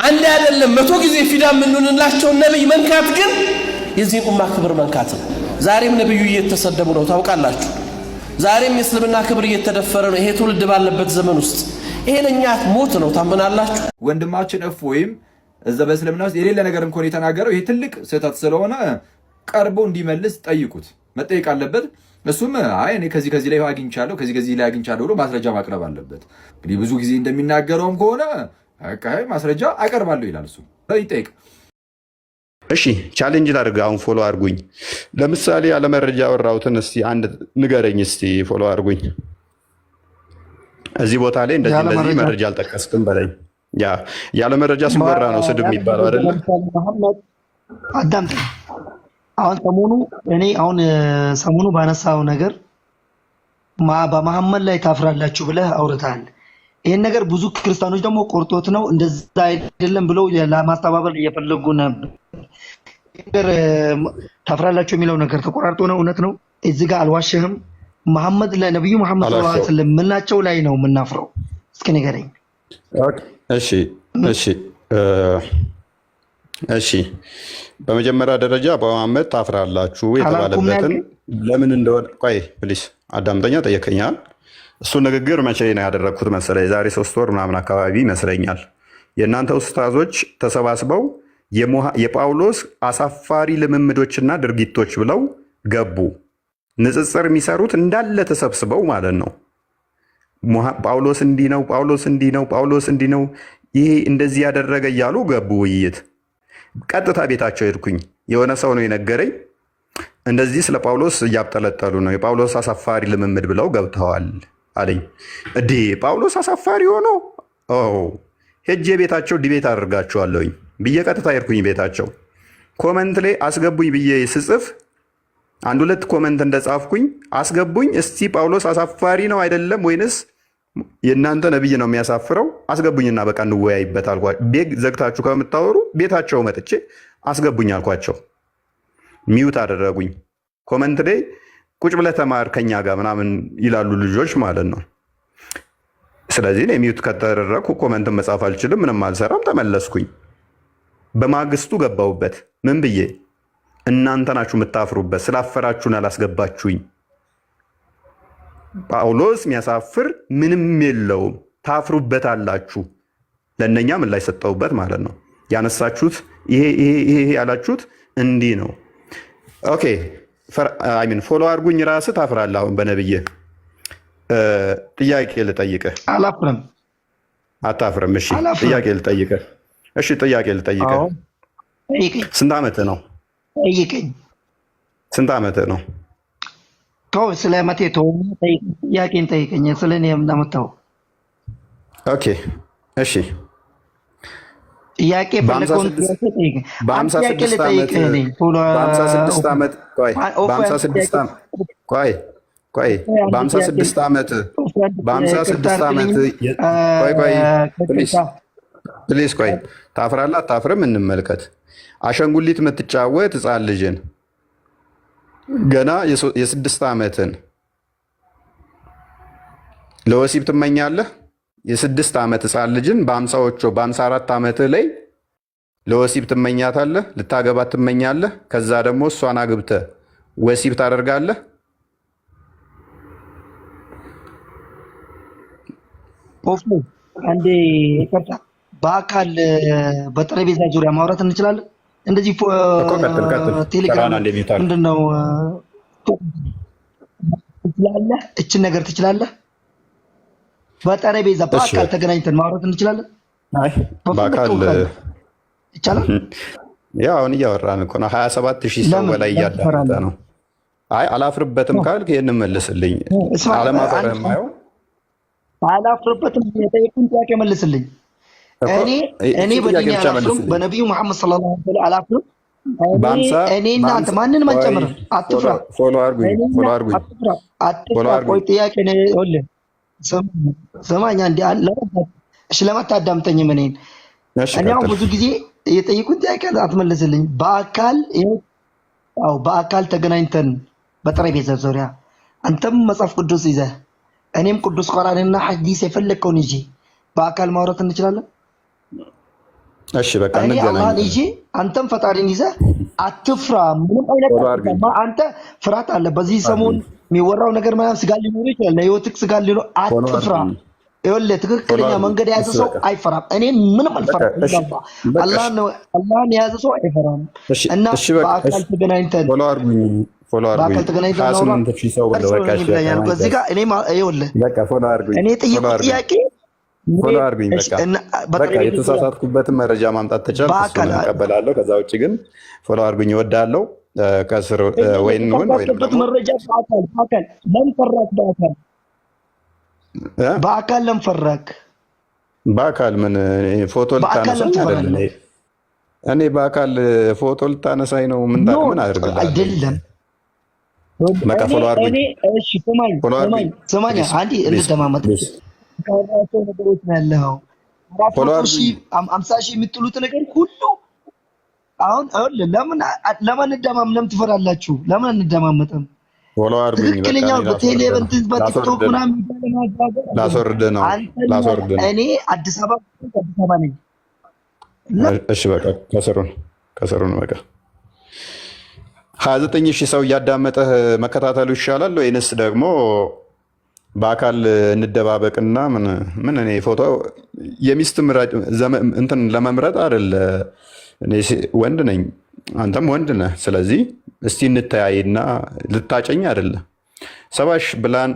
አንድ አይደለም 100 ጊዜ ፊዳ ምንሆንላቸው ነብይ መንካት ግን የዚህ ኡማ ክብር መንካት ነው። ዛሬም ነብዩ እየተሰደቡ ነው ታውቃላችሁ። ዛሬም የእስልምና ክብር እየተደፈረ ነው ይሄ ትውልድ ባለበት ዘመን ውስጥ። ይሄ ለኛ ሞት ነው ታምናላችሁ። ወንድማችን እፎይም እዛ በእስልምና ውስጥ የሌለ ነገር እንኳን የተናገረው ይሄ ትልቅ ስህተት ስለሆነ ቀርቦ እንዲመልስ ጠይቁት፣ መጠየቅ አለበት። እሱም አይ እኔ ከዚህ ላይ አግኝቻለሁ ከዚህ ላይ አግኝቻለሁ ብሎ ማስረጃ ማቅረብ አለበት። እንግዲህ ብዙ ጊዜ እንደሚናገረውም ከሆነ አይ ማስረጃ አቀርባለሁ ይላል። እሱ ይጠይቅ። እሺ ቻሌንጅ ላድርግ። አሁን ፎሎ አድርጉኝ። ለምሳሌ ያለ መረጃ ያወራሁትን እስቲ አንድ ንገረኝ። እስቲ ፎሎ አድርጉኝ። እዚህ ቦታ ላይ እንደዚህ መረጃ አልጠቀስክም በለኝ። ያለ መረጃ ሲወራ ነው ስድብ የሚባለው አይደለ? አዳምጥ። አሁን ሰሞኑ ባነሳው ነገር በመሐመድ ላይ ታፍራላችሁ ብለህ አውርተሃል። ይሄን ነገር ብዙ ክርስቲያኖች ደግሞ ቆርጦት ነው እንደዛ አይደለም ብለው ለማስተባበል እየፈለጉ ነበር። ነገር ታፍራላችሁ የሚለው ነገር ተቆራርጦ ነው እውነት ነው። እዚህ ጋር አልዋሸህም። መሐመድ ላይ ነብዩ መሐመድ ሰለላሁ ዐለይሂ ወሰለም ምናቸው ላይ ነው የምናፍረው? እስኪ ንገረኝ። እሺ በመጀመሪያ ደረጃ በመሐመድ ታፍራላችሁ የተባለበትን ለምን እንደሆነ ቆይ ፕሊስ አዳምጠኛ። ጠየቀኛል። እሱ ንግግር መቼ ነው ያደረግኩት መሰለኝ? የዛሬ 3 ወር ምናምን አካባቢ ይመስለኛል። የእናንተ ኡስታዞች ተሰባስበው የጳውሎስ አሳፋሪ ልምምዶችና ድርጊቶች ብለው ገቡ። ንጽጽር የሚሰሩት እንዳለ ተሰብስበው ማለት ነው። ጳውሎስ እንዲህ ነው፣ ጳውሎስ እንዲህ ነው፣ ጳውሎስ እንዲህ ነው፣ ይሄ እንደዚህ ያደረገ እያሉ ገቡ ውይይት። ቀጥታ ቤታቸው ሄድኩኝ። የሆነ ሰው ነው የነገረኝ። እንደዚህ ስለ ጳውሎስ እያብጠለጠሉ ነው፣ የጳውሎስ አሳፋሪ ልምምድ ብለው ገብተዋል አለኝ። እዴ ጳውሎስ አሳፋሪ ሆኖ ሄጄ ቤታቸው ዲቤት አደርጋቸዋለሁኝ ብዬ ቀጥታ ሄድኩኝ ቤታቸው። ኮመንት ላይ አስገቡኝ ብዬ ስጽፍ 1-2 ኮመንት እንደጻፍኩኝ አስገቡኝ። እስቲ ጳውሎስ አሳፋሪ ነው አይደለም ወይንስ የእናንተ ነብይ ነው የሚያሳፍረው? አስገቡኝና በቃ እንወያይበት አልኳቸው። ቤት ዘግታችሁ ከምታወሩ ቤታቸው መጥቼ አስገቡኝ አልኳቸው። ሚውት አደረጉኝ። ኮመንት ላይ ቁጭ ብለህ ተማር ከኛ ጋር ምናምን ይላሉ ልጆች ማለት ነው። ስለዚህ እኔ ሚውት ከተደረግኩ ኮመንትን መጻፍ አልችልም፣ ምንም አልሰራም። ተመለስኩኝ። በማግስቱ ገባሁበት። ምን ብዬ እናንተ ናችሁ የምታፍሩበት፣ ስላፈራችሁን አላስገባችሁኝ። ጳውሎስ የሚያሳፍር ምንም የለውም፣ ታፍሩበት አላችሁ። ለእነኛ ምን ላይ ሰጠውበት ማለት ነው። ያነሳችሁት ይሄ ያላችሁት እንዲህ ነው። ኦኬ ፎሎ አድርጉኝ። ራስህ ታፍራለህ። አሁን በነብዬ ጥያቄ ልጠይቅህ። አላፍርም። አታፍርም? እሺ ጥያቄ ልጠይቅህ። ስንት ዓመትህ ነው? ጠይቀኝ። ስንት ዓመትህ ነው? ተው ስለ መቴ ተው፣ ጥያቄን ጠይቀኝ። ስለ እኔ እንዳመጣው። ኦኬ እሺ ጥያቄ ፈለከውን ጠይቀኝ። በ56 ዓመት ፕሊዝ ቆይ፣ ታፍራለህ አታፍርም? እንመልከት። አሸንጉሊት የምትጫወት ህፃን ልጅን ገና የ6 ዓመትን ለወሲብ ትመኛለህ? የ6 ዓመት ህፃን ልጅን በ54 ዓመትህ ላይ ለወሲብ ትመኛታለህ? ልታገባት ትመኛለህ? ከዛ ደግሞ እሷን አግብተህ ወሲብ ታደርጋለህ? አንዴ ይቅርታ፣ በአካል በጠረጴዛ ዙሪያ ማውራት እንችላለን? እንደዚህ ቴሌግራም ምንድን ነው ትችላለህ? እችን ነገር ትችላለህ? በጠረጴዛ በአካል ተገናኝተን ማውራት እንችላለን? በአካል ይቻላል? ያው አሁን እያወራን እኮ ነው። 27,000 ሰው በላይ እያዳመጠ ነው። አይ አላፍርበትም ካልክ ይሄን መልስልኝ። አለማፈርህም አይሆን አላፍርበትም። የጠየቁን ጥያቄ መልስልኝ። እኔ በዲኔ አላፍርም፣ በነቢዩ መሐመድ ሰለላሁ ዐለይሂ ወሰለም አላፍርም። እኔ እናንተ ማንንም አንጨምርም። አትፍራ። ፎሎ አድርጉኝ። ቆይ ጥያቄ ነው ይኸውልህ፣ ስማኝ አንዴ አለ። እሺ ለማታዳምጠኝም እኔ አሁን ብዙ ጊዜ የጠየቁን ጥያቄ አትመልስልኝ። በአካል ተገናኝተን በጠረጴዛ ዙሪያ አንተም መጽሐፍ ቅዱስ ይዘህ እኔም ቅዱስ ቁርአንና ሐዲስ የፈለግከውን ይዤ በአካል ማውራት እንችላለን? እሺ በቃ እኔ እንገናኝ። አላህን ይዤ አንተም ፈጣሪን ይዘህ አትፍራ። ምንም አይነት አንተ ፍርሃት አለ። በዚህ ሰሞን የሚወራው ነገር ምናምን ስጋ ሊኖር ይችላል። ለህይወትህ ስጋ ሊኖር አትፍራ። ይኸውልህ ትክክለኛ መንገድ የያዘ ሰው አይፈራም። እኔ ምንም አልፈራም። አላህን የያዘ ሰው አይፈራም። እና በአካል ተገናኝተን በአካል ተገናኝተን እዚህ ጋር እኔ ጠየቁት ጥያቄ ፎሎ አድርጉኝ። በቃ የተሳሳትኩበትን መረጃ ማምጣት ተቻልኩ እቀበላለሁ። ከዛ ውጭ ግን ፎሎ አድርጉኝ እወዳለሁ። ከስር ወይን መረጃ በአካል ለምን ፈራክ? በአካል ለምን ፈራክ? በአካል ምን ፎቶ ልታነሳኝ አይደለም? እኔ በአካል ፎቶ ልታነሳኝ ነው? ምን አድርግልህ አይደለም። በቃ ፎሎ አድርጉኝ። እሺ ስማኝ አንዴ እንደማመጥ ካራቸው ነገሮች ነው ያለው። 50 ሺህ የምትሉት ነገር ሁሉ አሁን ለምን እንደማምለም ትፈራላችሁ? ለምን እንደማመጠም ፎሎ አድርጉኝ። ትክክለኛው በቴሌቪዥን በቲክቶክ ምናምን ላስወርድ ነው። እኔ አዲስ አበባ ነኝ። እሺ በቃ ከስሩ ነው። በቃ 29,000 ሰው እያዳመጠህ መከታተሉ ይሻላል ወይንስ ደግሞ በአካል እንደባበቅና ምን እኔ ፎቶ የሚስት እንትን ለመምረጥ አይደለ? እኔ ወንድ ነኝ፣ አንተም ወንድ ነህ። ስለዚህ እስቲ እንተያይና ልታጨኝ አይደለ? ሰባሽ ብላን